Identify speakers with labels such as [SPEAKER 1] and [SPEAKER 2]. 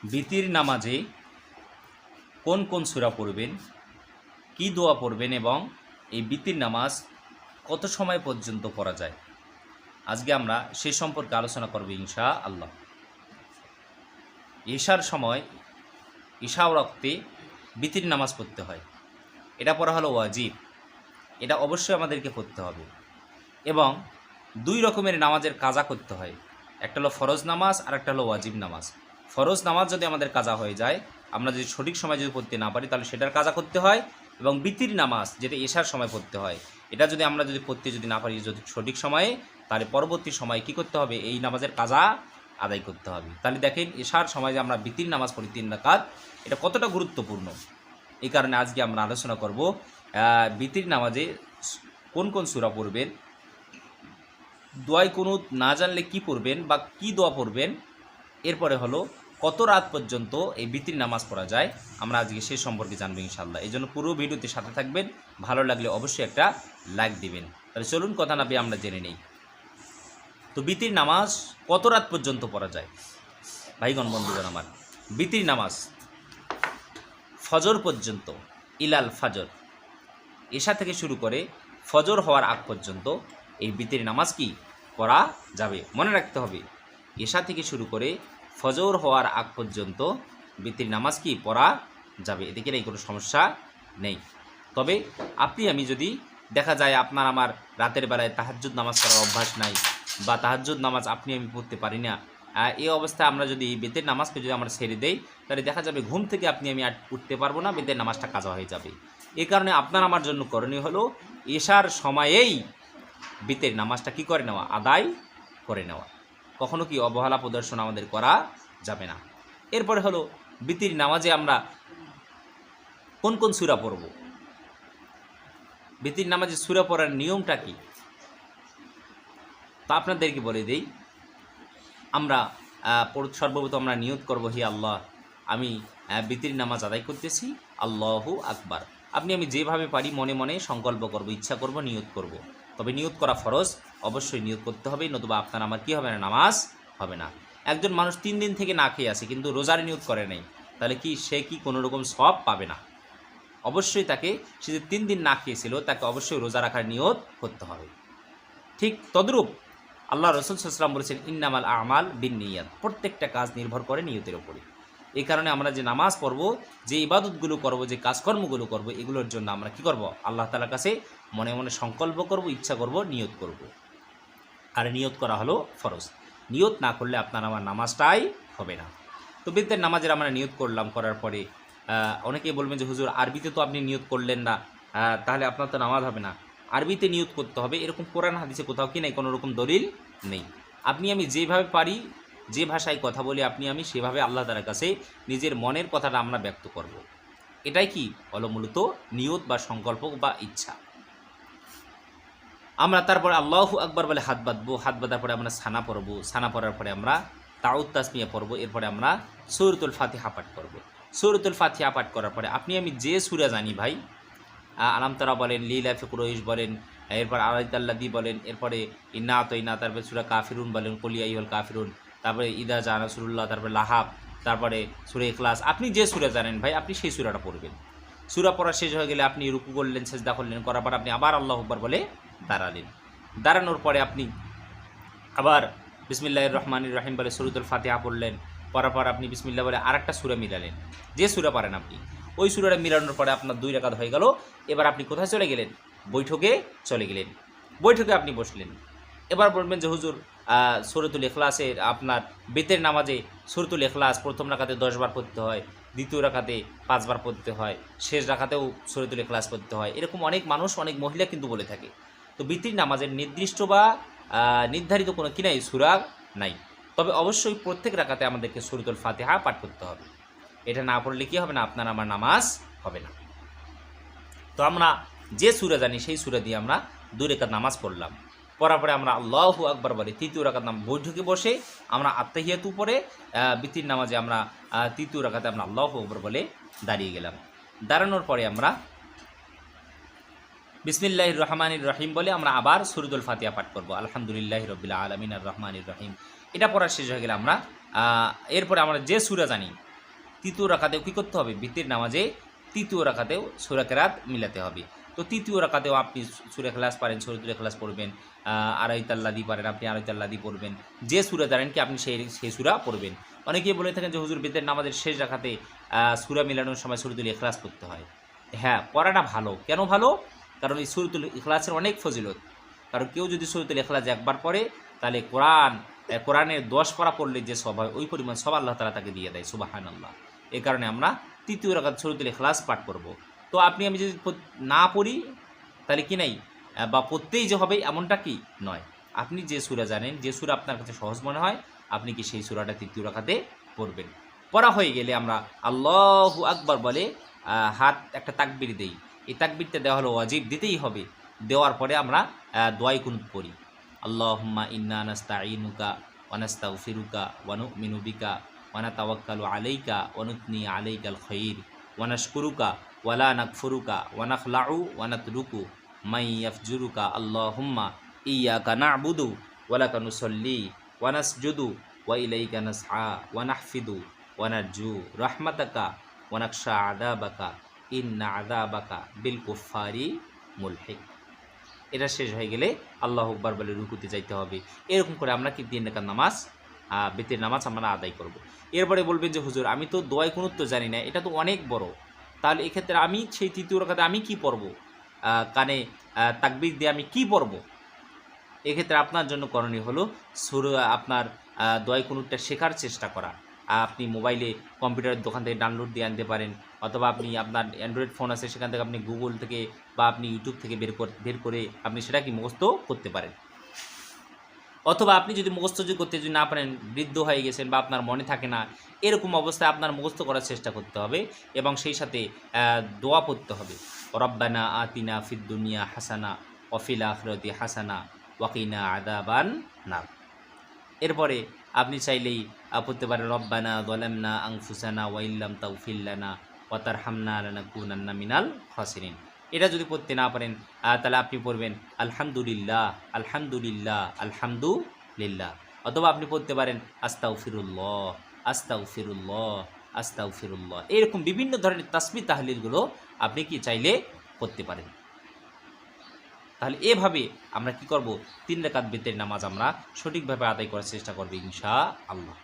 [SPEAKER 1] বিতির নামাজে কোন কোন সূরা পড়বেন, কি দোয়া পড়বেন এবং এই বিতির নামাজ কত সময় পর্যন্ত পড়া যায়, আজকে আমরা সে সম্পর্কে আলোচনা করব ইনশাআল্লাহ। ঈশার সময় ঈশা ওয়াক্তে বিতির নামাজ পড়তে হয়। এটা পড়া হলো ওয়াজিব, এটা অবশ্যই আমাদেরকে পড়তে হবে। এবং দুই রকমের নামাজের কাজা করতে হয়, একটা হলো ফরজ নামাজ আর একটা হলো ওয়াজিব নামাজ। ফরজ নামাজ যদি আমাদের কাজা হয়ে যায়, আমরা যদি সঠিক সময় যদি পড়তে না পারি তাহলে সেটার কাজা করতে হয়। এবং বিতির নামাজ যেটা এশার সময় পড়তে হয়, এটা যদি আমরা পড়তে না পারি যদি সঠিক সময়ে, তাহলে পরবর্তী সময়ে কি করতে হবে, এই নামাজের কাজা আদায় করতে হবে। তাহলে দেখেন এশার সময় যে আমরা বিতির নামাজ পড়ি 3 রাকাত, এটা কতটা গুরুত্বপূর্ণ। এই কারণে আজকে আমরা আলোচনা করব বিতির নামাজে কোন কোন সূরা পড়বেন, দোয়াই কুনুত না জানলে কি পড়বেন বা কি দোয়া পড়বেন, এরপরে হলো কত রাত পর্যন্ত এই বিতির নামাজ পড়া যায়, আমরা আজকে সেই সম্পর্কে জানবো ইনশাআল্লাহ। এই জন্য পুরো ভিডিওতে সাথে থাকবেন, ভালো লাগলে অবশ্যই একটা লাইক দিবেন। তাহলে চলুন কথা না পেয়ে আমরা জেনে নেই। তো বিতির নামাজ কত রাত পর্যন্ত পড়া যায় ভাইগণ বন্ধুগণ আমার, বিতির নামাজ ফজর পর্যন্ত, ইলাল ফজর, এশা থেকে শুরু করে ফজর হওয়ার আগ পর্যন্ত এই বিতির নামাজ কি পড়া যাবে। মনে রাখতে হবে, এশা থেকে শুরু করে ফজর হওয়ার আগ পর্যন্ত বিতির নামাজ কি পড়া যাবে, এদিকে এই কোনো সমস্যা নেই। তবে আপনি আমি যদি দেখা যায় আপনার আমার রাতের বেলায় তাহাজ্জুদ নামাজ পড়ার অভ্যাস নাই, বা তাহাজ্জুদ নামাজ আপনি আমি পড়তে পারি না, এই অবস্থায় আমরা যদি বিতির নামাজকে যদি আমরা ছেড়ে দেই, তাহলে দেখা যাবে ঘুম থেকে আপনি আমি আর উঠতে পারবো না, বিতির নামাজটা কাজা হয়ে যাবে। এই কারণে আপনার আমার জন্য করণীয় হলো এশার সময়েই বিতির নামাজটা কি করে নেওয়া, আদায় করে নেওয়া। কখনো কি অবহেলা প্রদর্শন আমাদের করা যাবে না। এরপরে হলো বিতির নামাজে আমরা কোন কোন সূরা পড়ব, বিতির নামাজে সূরা পড়ার নিয়মটা কি তা আপনাদেরকে বলে দেই। আমরা সর্বপ্রথম আমরা নিয়ত করব, হি আল্লাহ, আমি বিতির নামাজ আদায় করতেছি, আল্লাহু আকবার। আপনি আমি যেভাবে পারি মনে মনে সংকল্প করব, ইচ্ছা করব, নিয়ত করব। তবে নিয়ত করা ফরজ, অবশ্যই নিয়ত করতে হবে, নতুবা আপনার আমার কি হবে না, নামাজ হবে না। একজন মানুষ 3 দিন থেকে না খেয়ে আছে কিন্তু রোজার নিয়ত করে নাই, তাহলে কি সে কি কোনো রকম সওয়াব পাবে না। অবশ্যই তাকে, সে যে 3 দিন না খেয়েছিল তাকে অবশ্যই রোজা রাখার নিয়ত করতে হবে। ঠিক তদ্রূপ আল্লাহ রসুল সাল্লাল্লাহু আলাইহি ওয়াসাল্লাম বলেছেন, ইন্নামাল আমাল বিন্নিয়াত, প্রত্যেকটা কাজ নির্ভর করে নিয়তের উপরে। এই কারণে আমরা যে নামাজ পড়ব, যে ইবাদতগুলো করব, যে কাজকর্মগুলো করব, এগুলোর জন্য আমরা কি করব, আল্লাহ তাআলার কাছে মনে মনে সংকল্প করব, ইচ্ছা করব, নিয়ত করব। আর নিয়ত করা হলো ফরজ। নিয়ত না করলে আপনার আমার নামাজটাই হবে না। তো বিতির নামাজের আমরা নিয়ত করলাম, করার পরে অনেকেই বলবেন যে হুজুর আরবিতে তো আপনি নিয়ত করলেন না, তাহলে আপনার তো নামাজ হবে না। আরবিতে নিয়ত করতে হবে এরকম কোরআন হাদিসে কোথাও কি নাই, কোনো রকম দলিল নেই। আপনি আমি যেভাবে পারি, যে ভাষায় কথা বলি আপনি আমি, সেভাবে আল্লাহ তাআলার কাছে নিজের মনের কথাটা আমরা ব্যক্ত করব। এটাই কি হলো মূলত নিয়ত বা সংকল্প বা ইচ্ছা। আমরা তারপরে আল্লাহু আকবার বলে হাত বাঁধবো, হাত বাঁধার পরে আমরা সানা পড়বো, সানা পড়ার পরে আমরা তাউত তাসমিয়া পড়বো, এরপরে আমরা সূরাতুল ফাতিহা পাঠ করব। সূরাতুল ফাতিহা পাঠ করার পরে আপনি আমি যে সূরা জানি ভাই, আলাম তারা বলেন, লিলাফি কুরাইশ বলেন, এরপর আলাইতাল্লাদি বলেন, এরপরে ইন্না আতাইনা, তারপরে সূরা কাফিরুন বলেন, কুল ইয়া আইয়ুহাল কাফিরুন, তারপরে ইদা জা নাসরুল্লাহ, তারপরে লাহাব, তারপরে সূরা ইখলাস। আপনি যে সূরা জানেন ভাই, আপনি সেই সূরাটা পড়বেন। সূরা পড়া শেষ হয়ে গেলে আপনি রুকু করলেন, সিজদা করলেন, করার পর আপনি আবার আল্লাহু আকবার বলে দাঁড়ালেন। দাঁড়ানোর পরে আপনি আবার বিসমিল্লাহির রহমানির রহিম বলে সূরাতুল ফাতিহা পড়লেন, পড়ার পর আপনি বিসমিল্লাহ বলে আরেকটা সূরা মিলালেন, যে সূরা পারেন আপনি। ওই সূরাটা মিলানোর পরে আপনার 2 রাকাত হয়ে গেল। এবার আপনি কোথায় চলে গেলেন, বৈঠকে চলে গেলেন। বৈঠকে আপনি বসলেন। এবার বলবেন যে হুজুর সূরাতুল ইখলাসের আপনার বিতের নামাজে সূরাতুল ইখলাস প্রথম রাকাতে 10 বার পড়তে হয়, দ্বিতীয় রাকাতে 5 বার পড়তে হয়, শেষ রাকাতেও সূরাতুল ইখলাস পড়তে হয়, এরকম অনেক মানুষ, অনেক মহিলা কিন্তু বলে থাকে। তো বিতির নামাজের নির্দিষ্ট বা নির্ধারিত কোনো কি নাই, সূরা নাই। তবে অবশ্যই প্রত্যেক রাকাতে আমাদেরকে সূরাতুল ফাতিহা পাঠ করতে হবে। এটা না পড়লে কি হবে না, আপনার আমার নামাজ হবে না। তো আমরা যে সূরা জানি সেই সূরা দিয়ে আমরা 2 রাকাত নামাজ পড়লাম। পড়ার পরে আমরা আল্লাহু আকবার বলে তৃতীয় রাকাত বৈঠকে বসে আমরা আত্তাহিয়াতু পড়ে বিতির নামাজে আমরা তৃতীয় রাকাতে আমরা আল্লাহু আকবার বলে দাঁড়িয়ে গেলাম। দাঁড়ানোর পরে আমরা বিসমিল্লাহির রহমানির রহিম বলে আমরা আবার সূরাতুল ফাতিহা পাঠ করব, আলহামদুলিল্লাহি রাব্বিল আলামিন আর রহমানির রহিম। এটা পড়া শেষ হয়ে গেলে আমরা এরপরে আমরা যে সূরা জানি তৃতীয় রাকাতেও কী করতে হবে? ভিতরের নামাজে তৃতীয় রাকাতেও সূরা কেরাত মিলাতে হবে। তো তৃতীয় রাকাতেও আপনি সূরা ইখলাস পারেন, সূরাতুল ইখলাস পড়বেন, আরাইতাল্লাযী পারেন, আপনি আরাইতাল্লাযী পড়বেন। যে সূরা জানেন কি আপনি সেই সূরা পড়বেন। অনেকেই বলে থাকেন যে হুজুর ভিতরের নামাজের শেষ রাকাতে সূরা মিলানোর সময় সূরাতুল ইখলাস পড়তে হয়। হ্যাঁ, পড়াটা ভালো। কেন ভালো? কারণ এই সূরাতুল ইখলাসের অনেক ফজিলত। কারণ কেউ যদি সূরাতুল ইখলাস একবার পড়ে তাহলে কোরআনের 10 পারা পড়লে যে সব হয় ওই পরিমাণ সব আল্লাহ তাআলা তাকে দিয়ে দেয়। সুবহানাল্লাহ। এই কারণে আমরা তৃতীয় রাকাত সূরাতুল ইখলাস পাঠ করব। তো আমি যদি না পড়ি তাহলে কি নাই বা পড়তেই যে হবে এমনটা কি নয়। আপনি যে সূরা জানেন, যে সূরা আপনার কাছে সহজ মনে হয় আপনি কি সেই সূরাটা তৃতীয় রাকাতে পড়বেন। পড়া হয়ে গেলে আমরা আল্লাহু আকবার বলে হাত একটা তাকবীর দেই। এই তাকবীরটা দেওয়া হলো ওয়াজিব, দিতেই হবে। দেওয়ার পরে আমরা দোয়ায়ে কুনুত পড়ি। আল্লাহুম্মা ইন্না নাস্তাঈনুকা ওয়া নাস্তাগফিরুকা ওয়া নু'মিনু বিকা ওয়া নাতাওয়াক্কালু আলাইকা ওয়া নুথনি আলাইকাল খায়র ওয়া নাশকুরুকা ওয়া লা নাকফুরুকা ওয়া নাখলাউ ওয়া নাতরুকু মান ইয়াফজুরুকা আল্লাহুম্মা ইয়্যাকা না'বুদু ওয়া লাকা নুসাল্লি ওয়া নাসজুদু ওয়া ইলাইকা নাসআ ওয়া নাহফিদু ওয়া নারজু রাহমাতাকা ওয়া নাখশা আযাবাকা ইন্না আযাবাকা বিল কুফফারি মুলহিক। এটা শেষ হয়ে গেলে আল্লাহু আকবার বলে রুকুতে যাইতে হবে। এরকম করে আমরা কি 3 রাকাত নামাজ বেতের নামাজ আমরা আদায় করব। এরপরে বলবেন যে হুজুর আমি তো দোয়ায়ে কুনুত তো জানি না, এটা তো অনেক বড়। তাহলে এক্ষেত্রে আমি সেই তৃতীয় রাকাতে আমি কি পড়ব? কানে তাকবীর দিয়ে আমি কি পড়ব? এক্ষেত্রে আপনার জন্য করণীয় হলো আপনার দোয়ায়ে কুনুতটা শেখার চেষ্টা করা। আপনি মোবাইলে কম্পিউটারের দোকান থেকে ডাউনলোড দিয়ে আনতে পারেন, অথবা আপনি আপনার অ্যান্ড্রয়েড ফোন আছে সেখান থেকে আপনি গুগল থেকে বা আপনি ইউটিউব থেকে বের করে আপনি সেটা কি মুখস্থ করতে পারেন। অথবা আপনি যদি মুখস্থ করতে যদি না পারেন, বৃদ্ধ হয়ে গেছেন বা আপনার মনে থাকে না, এরকম অবস্থায় আপনার মুখস্থ করার চেষ্টা করতে হবে এবং সেই সাথে দোয়া পড়তে হবে। রব্বানা আতিনা ফিদ দুনিয়া হাসানা ওয়া ফিল আখিরাতি হাসানা ওয়া কিনা আযাবান নার। এরপরে আপনি চাইলেই পড়তে পারেন রব্বানা যালামনা আনফুসানা ওয়া ইল্লাম তাগফির লানা ওয়া তারহামনা লানাকুনান্না মিনাল খাসিরিন। এটা যদি পড়তে না পারেন তাহলে আপনি পড়বেন আলহামদুলিল্লাহ আলহামদুলিল্লাহ আলহামদুলিল্লাহ। অথবা আপনি পড়তে পারেন আস্তাগফিরুল্লাহ আস্তাগফিরুল্লাহ আস্তাগফিরুল্লাহ। এরকম বিভিন্ন ধরনের তাসবিহ তাহলিলগুলো আপনি কি চাইলে পড়তে পারেন। তাহলে এভাবে আমরা কি করব? 3 রাকাত বেতের নামাজ আমরা সঠিকভাবে আদায় করার চেষ্টা করব ইনশাআল্লাহ।